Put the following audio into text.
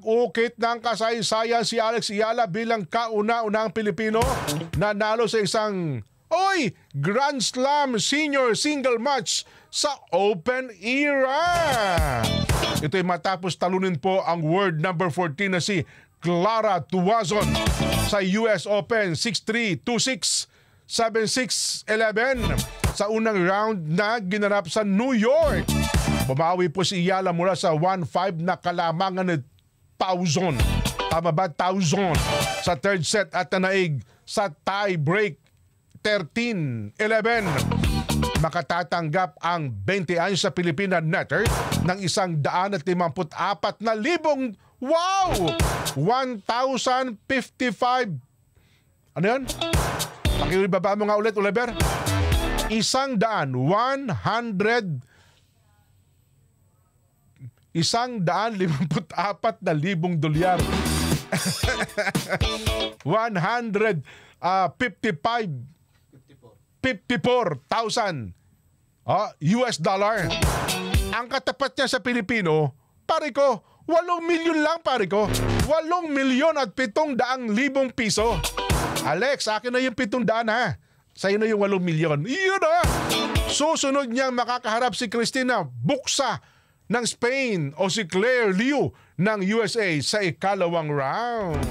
Nag-ukit ng kasaysayan si Alex Ayala bilang kauna-unahang Pilipino nanalo sa isang Grand Slam Senior Single Match sa Open Era. Ito'y matapos talunin po ang world number 14 na si Clara Tuazon sa US Open 6-3, 2-6, 7-6, 11 sa unang round na ginanap sa New York. Bumawi po si Ayala mula sa 1-5 na kalamangan ni Tauzon. Tama ba? Tauzon sa third set at nanaig sa tie break 13-11. Makatatanggap ang 20 anyos sa Pilipina netter ng 154,000 wow! 1,055 ano yun? Pakibaba mo nga ulit, Oliver. 154,000 dolyar. 54,000 US dollar. Ang katapat niya sa Pilipino, pare ko, 8 milyon lang, pare ko. 8 milyon at 700,000 piso. Alex, akin na yung 700 ha. Sa'yo na yung 8 milyon. Iyon na. Susunod niyang makakaharap si Cristina Bucsa ng Spain o si Claire Liu ng USA sa ikalawang round.